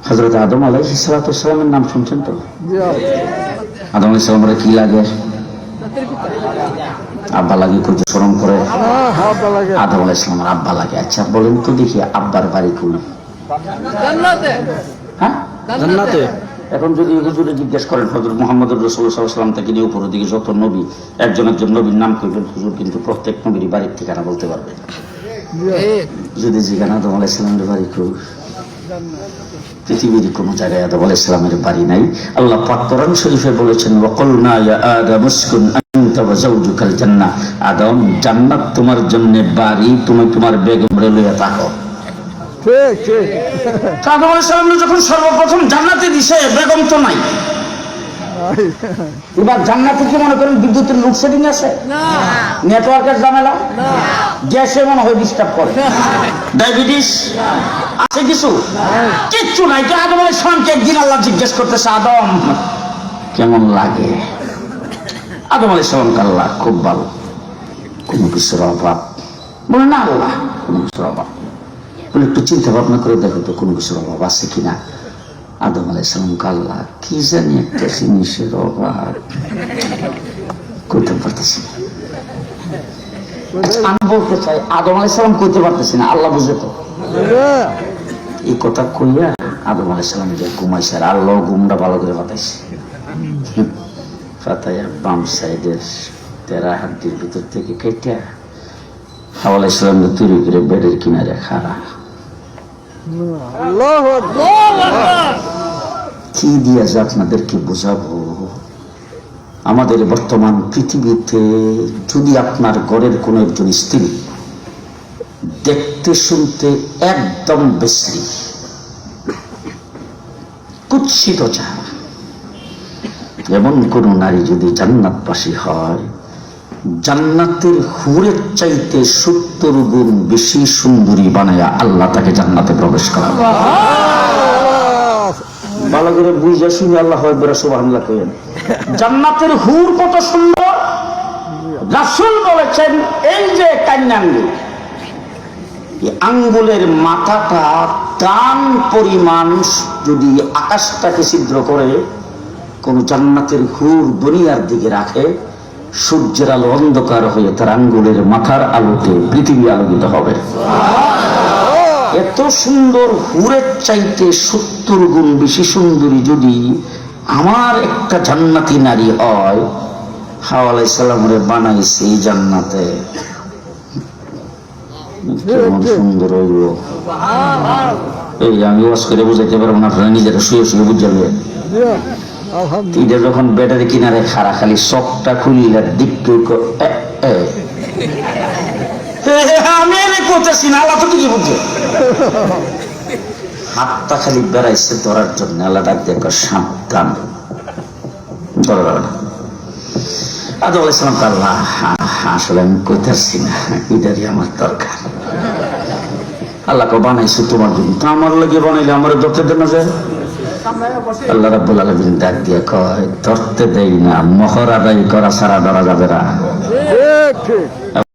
হযরত আদম আলাইহিস সালামের নাম শুনছেন তো? আদম আলাইহিস সালামের কি লাগে? আব্বা লাগে, কইতে শরম করে। আদম আলাইহিস সালামের আব্বা লাগে। আচ্ছা বলেন তো দেখি, আব্বার বাড়ি কই? জান্নাতে। হ্যাঁ, জান্নাতে। এখন যদি হুজুরে জিজ্ঞেস করেন হযরত মুহাম্মদুর রাসূলুল্লাহ সাল্লাল্লাহু আলাইহি ওয়াসাল্লাম থেকে নিয়ে উপরের দিকে যত নবী, একজন একজন নবীর নাম কইবেন, হুজুর কিন্তু প্রত্যেক নবীর বাড়ির ঠিকানা বলতে পারবে। যদি জিজ্ঞাসা আদম আলাইহিস সালামের বাড়ি কই, পৃথিবীর কোন জায়গায় আদম আলাইহিস সালামের বাড়ি নাই। আল্লাহ পাক কোরআন শরীফে বলেছেন, ওয়াকালনা ইয়া আদম উসকুন আনতা ওয়া যাওজুকাল জান্নাহ, আদম জান্নাত তোমার জন্য বাড়ি, তুমি তোমার বেগমরে লইয়া থাকো। ঠিক ঠিক। আদম আলাইহিস সালাম যখন সর্বপ্রথম জান্নাতে দিছে, বেগম তো নাই। এবার জান্নাতে কি মনে করেন বিদ্যুতের লোডশেডিং আছে? না। নেটওয়ার্কের ঝামেলা? না। গ্যাসে মনে হয় ডিস্টার্ব করে? ডায়াবেটিস আছে কিছু? কিচ্ছু নাই। তো আদম আলাইহিস সালামকে একদিন আল্লাহ জিজ্ঞেস করতেছে, আদম কেমন লাগে? আদম আলাইহিস সালামকে আল্লাহ খুব ভালো, কোনো কিছুর অভাব বলে না আল্লাহ, কোনো কিছুর অভাব বলে একটু চিন্তা ভাবনা করে দেখো তো কোনো কিছুর অভাব আছে কিনা। আদম আলাইহিস সালামকে আল্লাহ কি জানি একটা জিনিসের অভাব কইতে পারতেছি না। আমি বলতে চাই আদম আলাইহিস সালাম কইতে পারতেছি না, আল্লাহ বুঝে তো। এই কথা কইয়া আদম আলাইহিস সালাম যে ঘুমাইছে, আর আল্লাহ ঘুমটা ভালো করে বাতাইছে। ফাতায়া বাম সাইডের 13 হাড্ডির ভিতর থেকে কেটে হাওয়া আলাইহিস সালামকে তৈরি করে বেডের কিনারে খাড়া। কি দিয়া যে আপনাদেরকে বোঝাবো, আমাদের বর্তমান পৃথিবীতে যদি আপনার ঘরের কোন একজন স্ত্রী দেখতে শুনতে একদম বিশ্রী, কুৎসিত চেহারা, এমন কোন নারী যদি জান্নাতবাসী হয়, জান্নাতের হুরের চাইতে 70 গুণ বেশি সুন্দরী বানায়া আল্লাহ তাকে জান্নাতে প্রবেশ করাবে। ভালো করে বুঝে শুনে আল্লাহ আকবার সুবহানাল্লাহ কইেন। জান্নাতের হুর কত সুন্দর, রাসূল বলেছেন এই যে কন্যা আঙ্গুল, এই আঙ্গুলের মাথাটা টান পরিমাণ যদি আকাশটাকে ছিদ্র করে কোন জান্নাতের হুর দুনিয়ার দিকে রাখে, সূর্যের আলো অন্ধকার হয়ে তার আঙ্গুলের মাথার আলোতে পৃথিবী আলোকিত হবে। এত সুন্দর হুরের চাইতে 70 গুণ বেশি সুন্দরী যদি আমার একটা জান্নাতি নারী হয়, হাওয়া আলাইহিস সালামের বানাইছে এই জান্নাতে, কেমন সুন্দর হইব। এই আমি ওয়াজ করে বুঝাইতে পারবো না, আপনারা নিজেরা শুয়ে শুয়ে বুঝে নেবেন। এটা যখন ব্যাটারি কিনারে খাড়া, খালি চকটা খুলিলে দিক আমি করতেছি না, আল্লাহ তো কি বুঝছে, হাতটা খালি বেড়াইছে ধরার জন্য। আল্লাহ ডাক দেখো সাবধান, ধরা না। আদম আলাইহিস সালাম আল্লাহ আসলে আমি কইতাছি না, এটারই আমার দরকার। আল্লাহকে বানাইছো তোমার জন্য, তা আমার লাগে বানাইলে আমার ধরতে দেন না যায়। আল্লাহ রাব্বুল আলামিন ডাক দিয়ে কয়, ধরতে দেই না, মহর আদায় করা ছাড়া ধরা যাবে না। ঠিক ঠিক।